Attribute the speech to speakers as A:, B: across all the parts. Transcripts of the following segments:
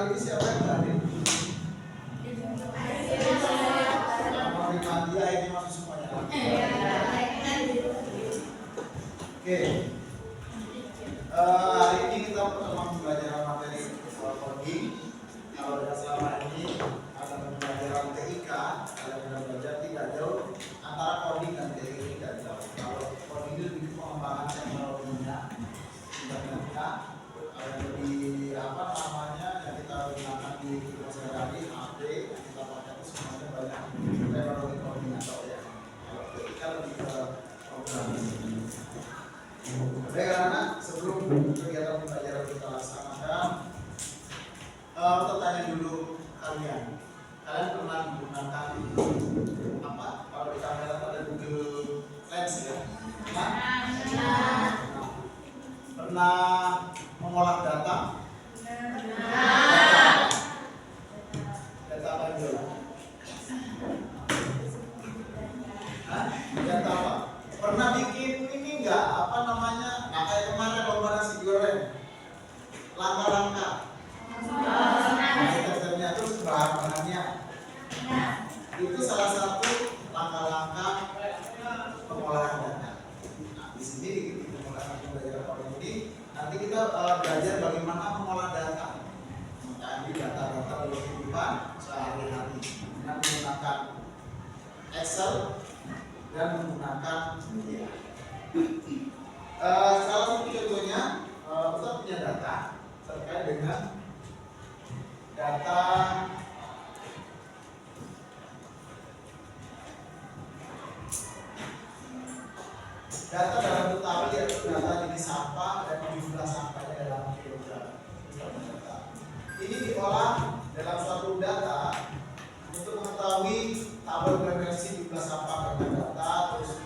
A: kali ini siapa yang hadir? Dia ini masuk semuanya. Oke. Hari ini kita pertama belajar materi coding. Kalau selama ini ada pembelajaran TIK, kalian sudah belajar tidak jauh antara coding dan TIK tidak jauh. Kalau coding itu lebih pengembangan teknologinya, internetnya, lebih apa namanya yang kita gunakan di kehidupan sehari-hari, HP, yang kita pakai itu semuanya banyak teknologi koordinator ya. Kalau TIK lebih ke programming. Baik anak-anak, sebelum kegiatan pembelajaran kita laksanakan, kita tanya dulu kalian pernah menggunakan apa? Kalau di kamera ada Google Lens ya? Pernah mengolah data? Data apa itu? Data apa? Pernah bikin ini enggak? Apa namanya? Nah, kayak kemarin lomba nasi goreng. Langkah-langkah. Nah, terus bahan-bahannya. Itu salah satu langkah-langkah pengolahan data. Nah, di sini kita mulai belajar coding ini. Nanti kita belajar bagaimana mengolah data. Mengambil data-data dalam kehidupan sehari-hari dengan menggunakan Excel dan menggunakan media. Salah satu contohnya, kita punya data terkait dengan data dalam bentuk tabel, yaitu data jenis sampah dan jumlah sampahnya dalam kilogram. Ini diolah dalam suatu data untuk mengetahui tabel preferensi jumlah sampah dan data, terus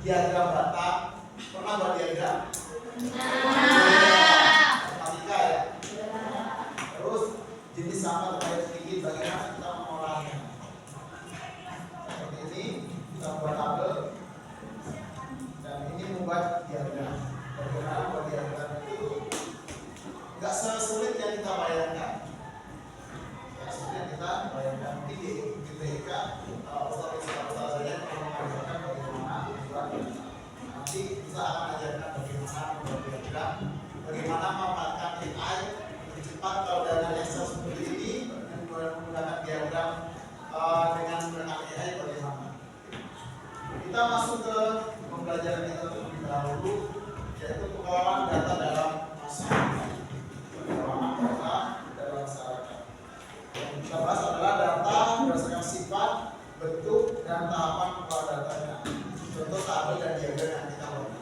A: diagram data. Pernah buat diagram? Matematika ya. Terus jenis sampah terkait sedikit bagaimana kita mengolahnya. Seperti ini kita buat tabel dan ini membuat diagram. Bagaimana membuat diagram itu nggak sesulit yang kita bayangkan. Nggak sulit yang kita bayangkan. Mungkin di TIK Ustaz saja kalau mengajarkan bagaimana membuat diagram. Nanti kita akan ajarkan bagaimana membuat diagram, bagaimana memanfaatkan AI lebih cepat kalau dengan Excel seperti ini dan menggunakan diagram dengan menggunakan AI bagaimana. Kita masuk ke pembelajaran kita terlebih dahulu, yaitu pengelolaan data dalam masyarakat. Pengelolaan data dalam masyarakat. Yang kita bahas adalah data berdasarkan sifat, bentuk, dan tahapan pengelolaan datanya. Contoh tabel dan diagram yang kita lakukan.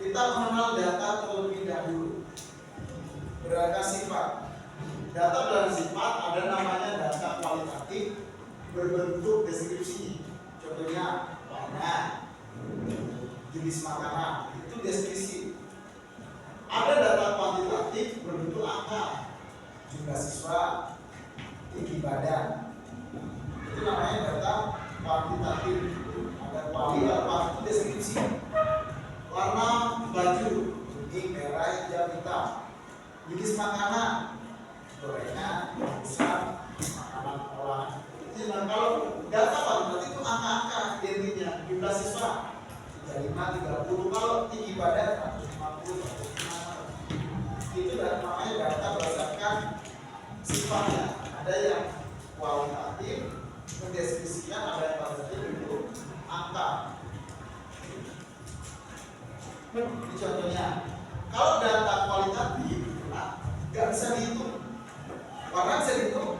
A: Kita mengenal data terlebih dahulu. Beragam sifat. Data beragam sifat ada namanya data kualitatif berbentuk deskripsi. Contohnya warna, jenis makanan, itu deskripsi. Ada data kuantitatif berbentuk angka, jumlah siswa, tinggi badan. Itu namanya data kuantitatif. Ada kualitatif itu deskripsi. Warna baju, kuning, merah, hijau, hitam. Jenis makanan, gorengan, besar, makanan olahan. Jadi kalau data kuantitatif itu angka-angka identiknya. Jumlah siswa 35, 30. Kalau tinggi badan 150, 150. Itu namanya data berdasarkan sifatnya. Ada yang kualitatif, mendeskripsikan, ada yang kualitatif itu angka. Ini contohnya. Kalau data kualitatif, nggak bisa dihitung. Warna bisa dihitung,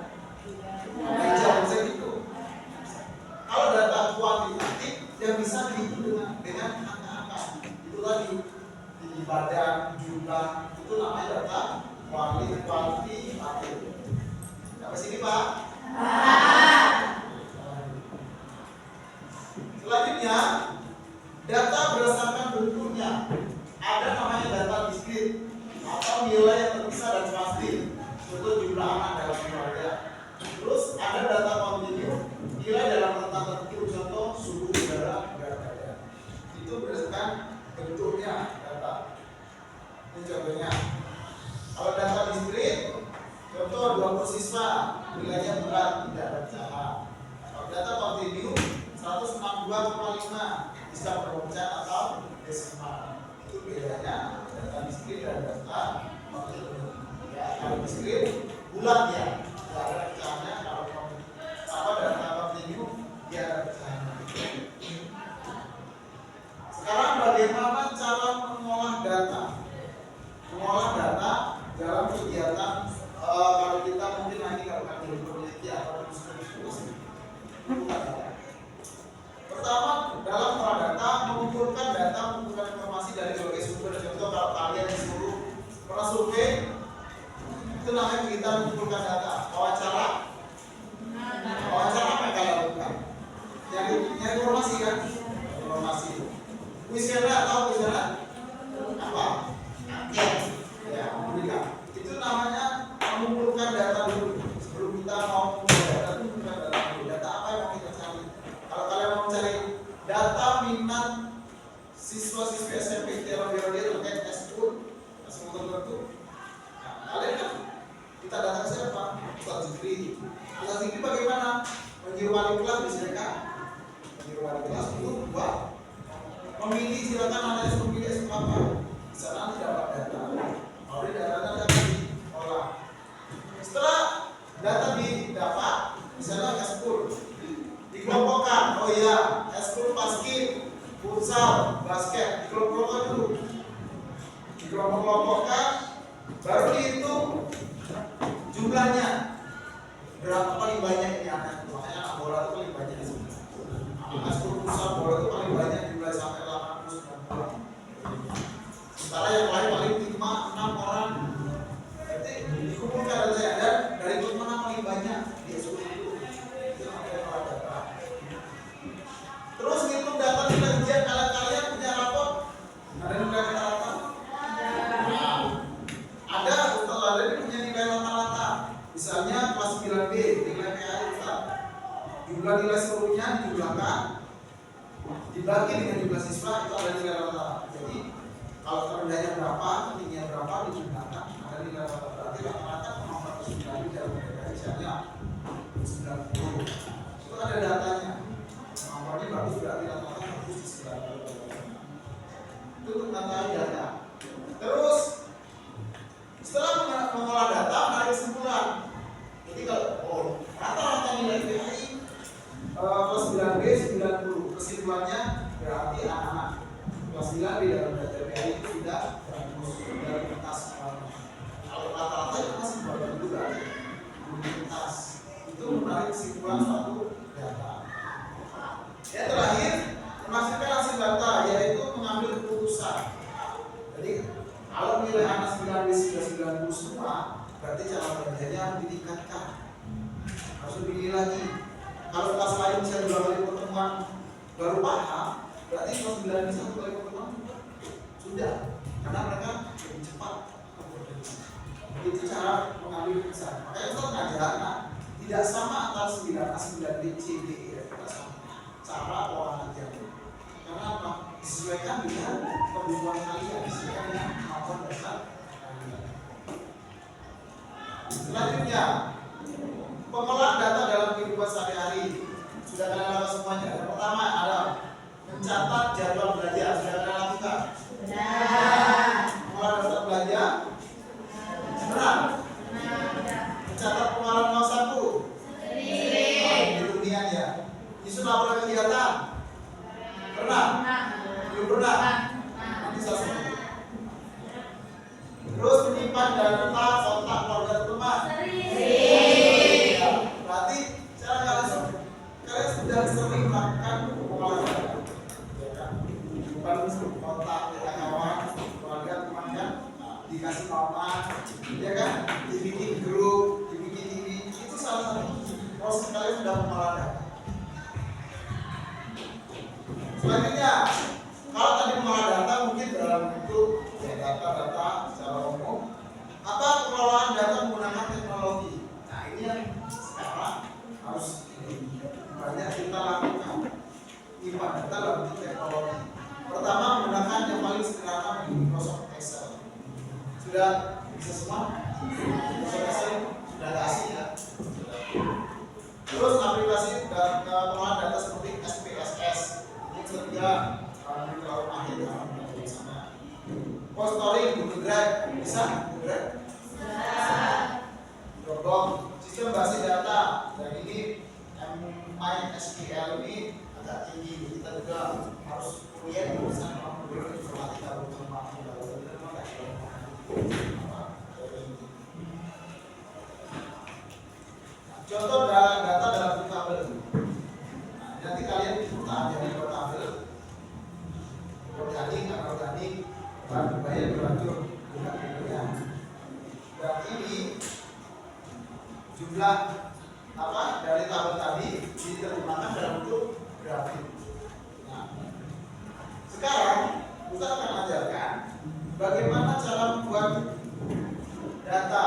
A: hijau bisa dihitung. Kalau data kuantitatif, yang bisa dihitung dengan angka-angka. Itu tadi tinggi badan, jumlah, itu namanya data kualitatif. Sampai sini Pak? Selanjutnya, data berdasarkan bentuknya. Ada namanya data diskrit atau nilai yang terpisah dan pasti. Contoh jumlah anak dalam keluarga. Terus ada data kontinu, nilai dalam rentang tertentu. Contoh suhu udara, berat badan. Itu 2,5 bisa berpecahan atau desimal. Itu bedanya data diskrit dan data ya. Kalau diskrit bulat ya, tidak ada pecahannya. Kalau data kontinu dia ada pecahannya. Sekarang bagaimana cara mengolah data? Mengolah data dalam kegiatan kalau kita mungkin nanti kalau kami peneliti atau diskusi. Pertama, dalam olah data mengumpulkan data, mengumpulkan informasi dari berbagai sumber. Contoh kalau kalian disuruh pernah survei, itu namanya kita mengumpulkan data. Wawancara apa yang kalian lakukan? Yang informasi kan? Informasi. Kuesioner atau kuesioner apa? Ya, memberikan. Itu namanya mengumpulkan data dulu. Sebelum kita mau mengumpulkan data, mengumpulkan data dulu. Data apa yang mau kita cari? Kalau kalian mau cari data minat siswa-siswi SMP teori terkait eskul, eskul tertentu, nah, kalian kan kita datang ke siapa? Ustaz Zikri. Ustaz Zikri bagaimana? Menjadi wali kelas biasanya kan? Menjadi wali kelas itu buat memilih, silakan analis memilih eskul apa. Di sana tidak dapat data. Kalau di datanya ada diolah. Setelah data didapat, di sana eskul dikelompokkan. Oh iya, eskul basket, futsal, basket dikelompokkan dulu. Dikelompokkan, baru dihitung jumlahnya. Berapa paling banyak ini anak? Makanya anak bola itu paling banyak di sini. Eskul futsal bola itu paling banyak jumlah sampai 80-90. Sementara yang lain paling 5-6 orang. Berarti dikumpulkan data dan dari itu mana paling banyak di eskul itu. Itu namanya olah data. Terus ngitung data di bagian kalian punya rapot. Ada nilai rata-rata? Ada, Ustaz ada punya nilai rata-rata. Misalnya kelas 9B nilai PAI Ustaz. Jumlah nilai seluruhnya dijumlahkan, dibagi dengan jumlah siswa itu ada nilai rata-rata. Jadi kalau terendahnya berapa, tingginya berapa dijumlahkan ada nilai rata-rata. Berarti rata-rata kemampuan kesulitan dalam mereka misalnya 90. Itu ada datanya. Kemampuannya bagus berarti rata-rata bagus di 90. Itu untuk data. Terus setelah mengolah data menarik kesimpulan. Jadi kalau rata-rata nilai PAI kelas 9B 90, kesimpulannya berarti anak-anak kelas 9B dalam data PAI itu sudah lintas. Kalau rata-rata itu masih bagus juga lintas. Itu menarik kesimpulan suatu data. Yang terakhir, menghasilkan hasil data yaitu mengambil keputusan. Jadi kalau nilai anak 9B sudah 90 semua, berarti cara belajarnya harus ditingkatkan, harus lebih lagi. Kalau kelas lain bisa 2 kali pertemuan baru paham, berarti kelas 9 bisa 1 kali pertemuan sudah, karena mereka lebih cepat. Itu cara mengambil keputusan. Makanya Ustaz ngajar, tidak sama antara 9A, 9B, C, D, E, tidak sama cara pola ajar. Karena apa? Disesuaikan dengan kebutuhan kalian, disesuaikan dengan kemampuan dasar kalian. Selanjutnya, pengolahan data dalam kehidupan sehari-hari. Sudah kalian lakukan semuanya. Yang pertama adalah mencatat jadwal belajar. Sudah kalian lakukan? Sudah. Pengolahan data belajar? Benar? Mencatat pengolahan 01? Sering. Itu niat ya. Nyusun laporan kegiatan? Pernah? Belum pernah? Nanti saya sebut. Terus menyimpan data kontak keluarga teman? Sering. Ya, berarti cara kalian sudah sering melakukan pengolahan data. Ya kan? Menyimpan kontak kawan, keluarga teman kan? Dikasih nama, ya kan? Dibikin grup, dibikin ini. Itu salah satu proses kalian sudah mengolah data. Selanjutnya, kalau tadi mengolah data mungkin dalam bentuk ya, data-data secara umum, apa pengelolaan data menggunakan teknologi. Nah ini yang sekarang harus banyak kita lakukan. Menyimpan data dalam bentuk teknologi. Pertama menggunakan yang paling sederhana di Microsoft Excel. Sudah bisa semua? Microsoft Excel sudah ada asli ya. Terus aplikasi dan pengolahan data seperti SPSS. juga kalau akhir sama. Posturing, Google Drive, bisa? Google Drive? Dropbox, sistem basis data. Dan ini MySQL ini agak tinggi, kita juga harus kuliah di sana dulu informatika bersama contoh data dalam tabel. Nanti kalian ada di tabel organik, anorganik, bahan berbahaya, beracun, bukan kimia. Dan ini jumlah apa dari tabel tadi diterjemahkan dalam bentuk grafik. Nah, sekarang kita akan mengajarkan bagaimana cara membuat data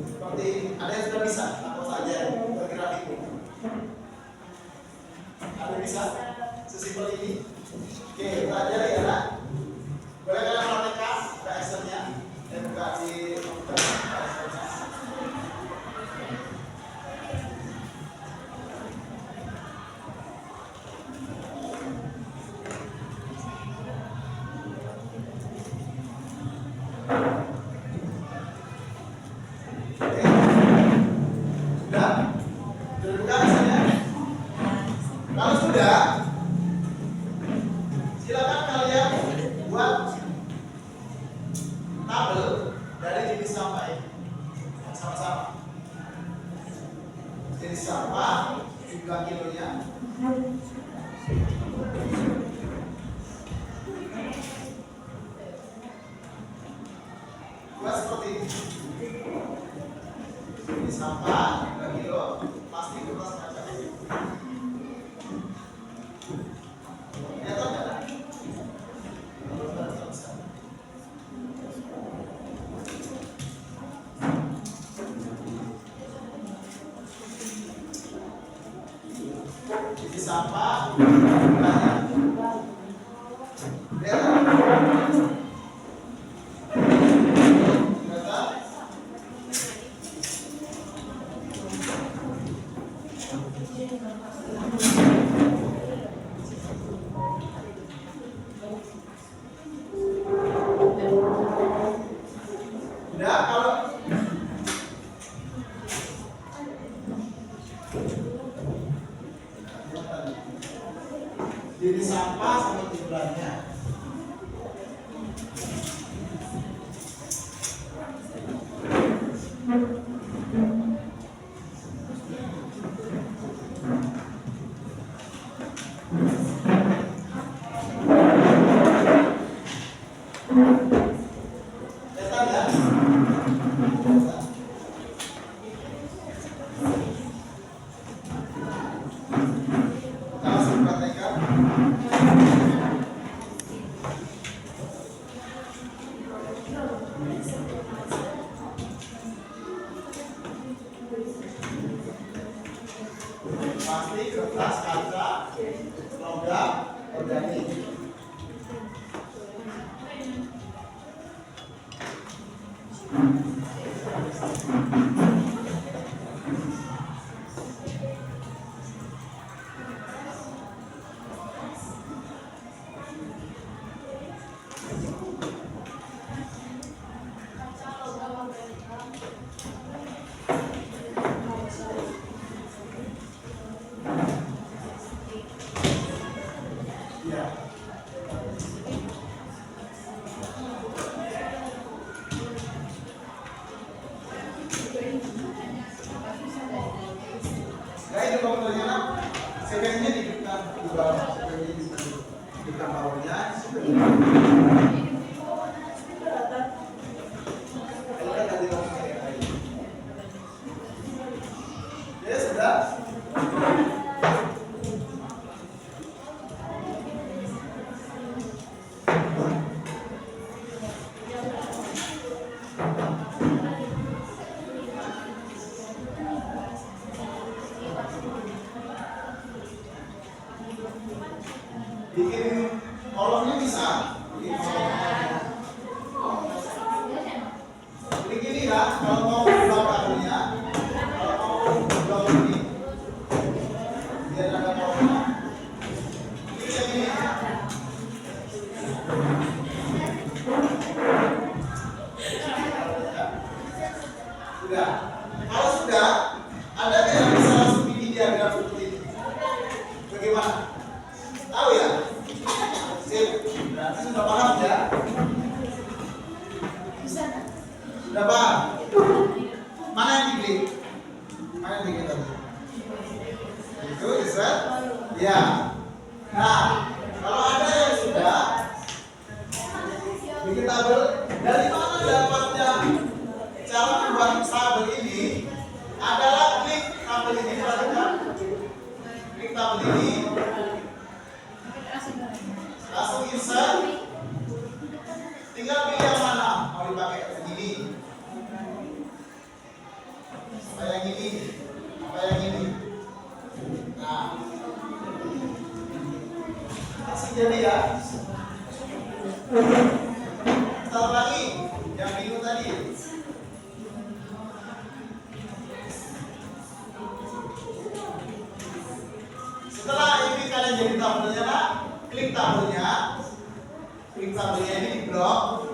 A: seperti ini. Ada yang sudah bisa apa saja bergrafik? Ada yang bisa sesimpel ini? Oke, kita ajar ya nak. Boleh kalian praktekkan ke Excel-nya dan buka di Excel-nya. Sampah banyak. Jadi sampah sama timbulannya. Plastik, kertas, kaca, logam, organik. Sebenarnya di bawah di bawahnya ya sudah. Bikin kolomnya bisa. Jadi gini ya, kalau mau buka karunya, kalau mau buka ini, biar ada kolomnya. Tahu ya? Sip. Berarti sudah paham ya? Sudah paham? Mana yang diklik? Mana yang diklik tadi? Itu insert? Ya. Nah, kalau ada yang sudah bikin tabel, dari mana dapatnya cara membuat tabel ini? Adalah klik tabel ini, perhatikan. Klik tabel ini, langsung insert. Tinggal pilih yang mana mau dipakai, yang ini, apa yang ini, apa yang ini. Nah, langsung jadi ya. Satu lagi yang bingung tadi. Setelah ini kalian jadi tabelnya, nah, klik tabelnya ini di blok,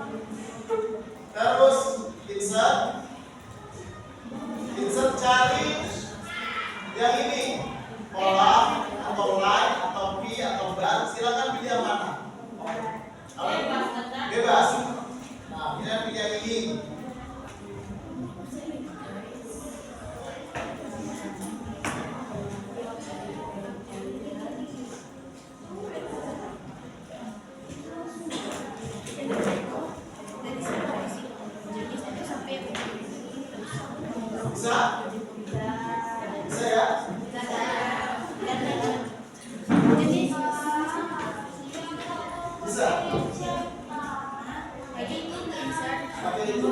A: terus insert cari yang ini, kolam atau line atau P atau bar, silakan pilih yang mana. Bebas. Nah, kita pilih yang ini. Bisa? Bisa ya? Bisa. Pakai itu.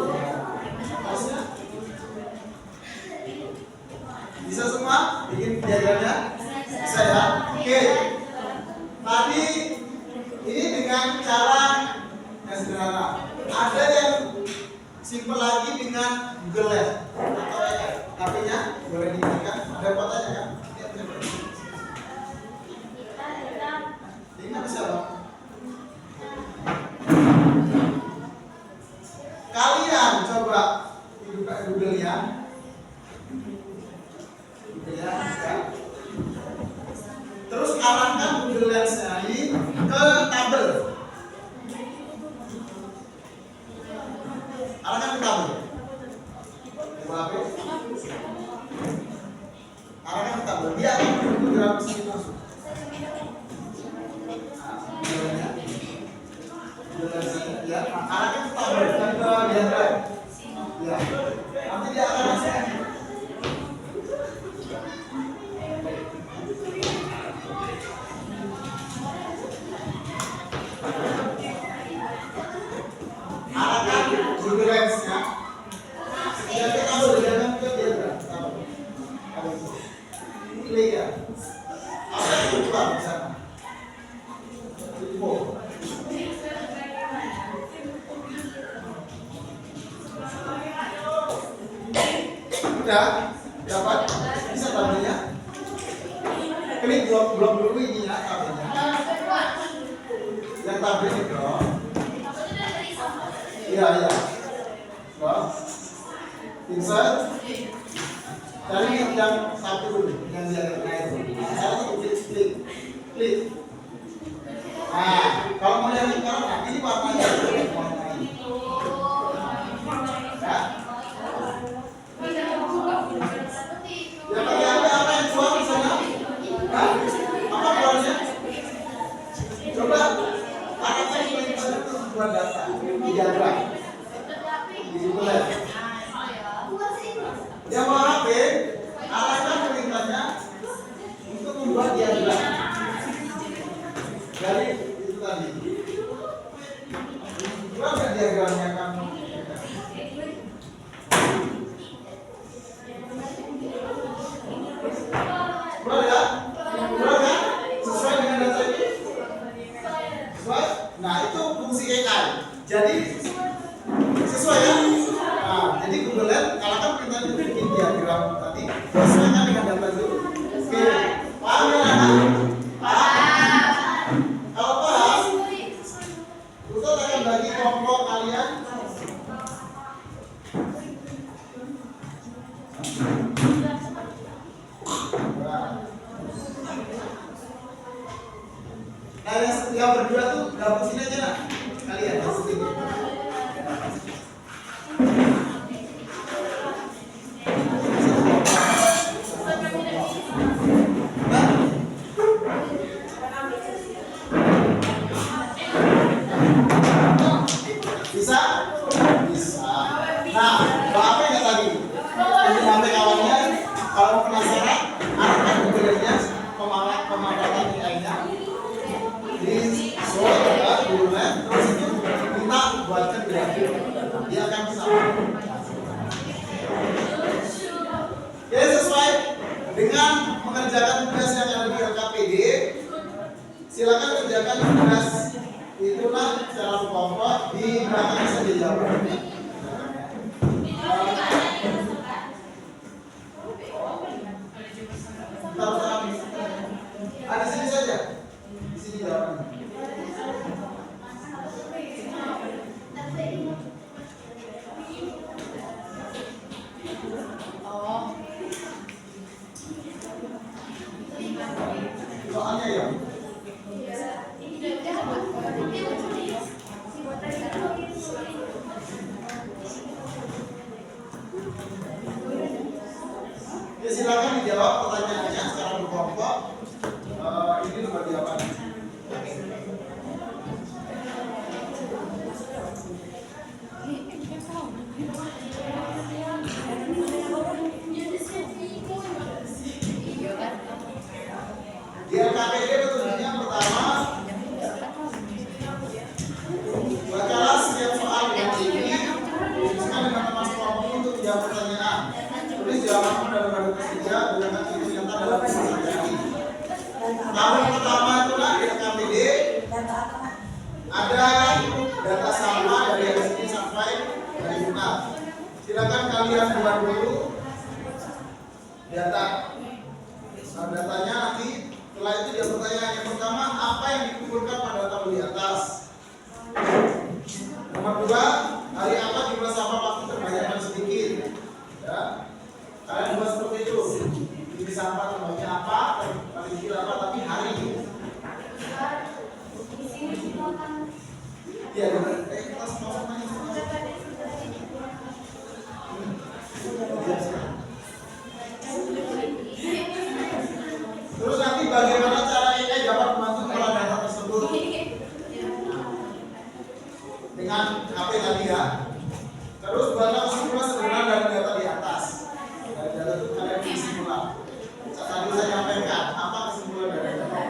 A: Maksudnya? Bisa semua? Bikin diagramnya? Bisa ya? Oke. Tadi ini dengan cara yang sederhana. Ada yang simpel lagi dengan Google Lens atau HP-nya boleh digunakan. Ada fotonya kan? Ini apa siapa? Kalian coba buka Google ya. Terus arahkan Google Lens-nya ini ke tabel. Arahkan ke tabel. Coba HP. Arahkan ke tabel. Dia akan bergerak ke sini langsung. Ya, arahkan ke tabel dan ke diagram. Ya. Nanti dia akan masuk. Arahkan Google Lens-nya. Dia ke tabel, jangan ke diagram. Klik ya. Apa yang berubah di sana? Info. Udah dapat, bisa tabelnya. Klik blok dulu ininya tabelnya. Yang tabel ini blok. Iya. Blok. Insert. Cari yang satu dulu, yang diagram itu. Saya klik. Nah, kalau mau yang ini warnanya. Apa yang keluar di sana? Apa keluarnya? Coba arahkan perintah itu buat data di diagram. Di Google. Yang mau HP, arahkan perintahnya untuk membuat diagram. Dari itu tadi. Buat diagramnya kamu. Keluar ya? Sesuai dengan data ini? Sesuai? Nah, itu fungsi AI. Jadi sesuai ya? Nah, jadi Google Lens kalau kan perintah itu bikin diagram tadi, sesuaikan dengan data itu. Oke, paham ya anak? Paham? Kalau paham, Ustaz akan bagi kelompok kalian. Nah yang berdua tuh gapusin aja nak. Kalian gapusin. Bisa? Bisa. Nah, apa yang tadi? Ini sampai kawannya. Kalau penasaran, apa bedanya pemandangan AI-nya? Di soal gurunya, terus itu kita buatkan grafik. Dia akan sama. Jadi sesuai dengan mengerjakan tugas yang ada di LKPD, silakan kerjakan tugas itulah secara kelompok di belakang saja jawabannya. Di sini saja, di sini jawabannya. Soalnya ya. Ya, silakan dijawab pertanyaannya secara berkelompok. Ini seperti apa? Di LKPD petunjuknya pertama, bacalah setiap soal yang ini, khususnya dengan teman kelompok untuk menjawab pertanyaan. Tulis jawabanmu dalam bentuk ketiga, gunakan fitur nyata dalam presentasi. Tahun pertama itulah di LKPD ada data sama dari hari Senin sampai hari Jumat. Silakan kalian buat dulu datanya nanti. Setelah itu dia bertanya yang pertama, apa yang dikumpulkan pada tabel di atas? Nomor 2, hari apa jumlah sampah plastik terbanyak dan sedikit? Ya, kalian buat seperti itu. Jadi sampah terbanyak apa, paling sedikit apa, tapi hari ini. Iya, kita semua tanya. Terus nanti bagaimana cara AI dapat membantu mengolah data tersebut? Dengan HP tadi ya. Terus buatlah kesimpulan sederhana dari data di atas. Dari data itu kalian kesimpulan. Tadi saya nyampaikan apa kesimpulan dari data?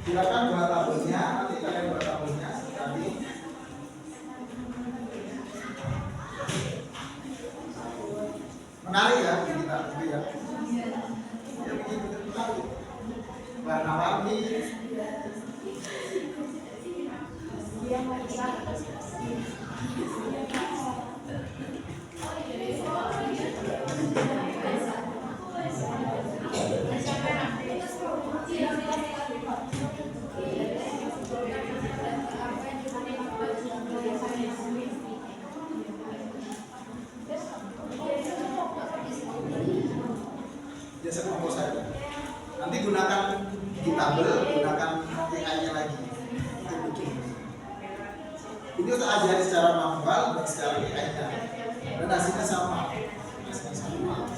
A: Silakan buat tabelnya, nanti kalian buat tabelnya tadi. Menarik ya kita gitu ya. Ya begitu menarik. Warna-warni. Biasa kompos saja. Nanti gunakan di tabel, gunakan AI-nya lagi. Ini untuk ajari secara manual dan secara AI-nya. Dan hasilnya sama. Hasilnya sama.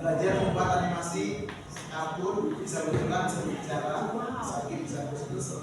A: Belajar membuat animasi kartun, bisa bergerak, bisa berbicara, sakit, bisa bersedus,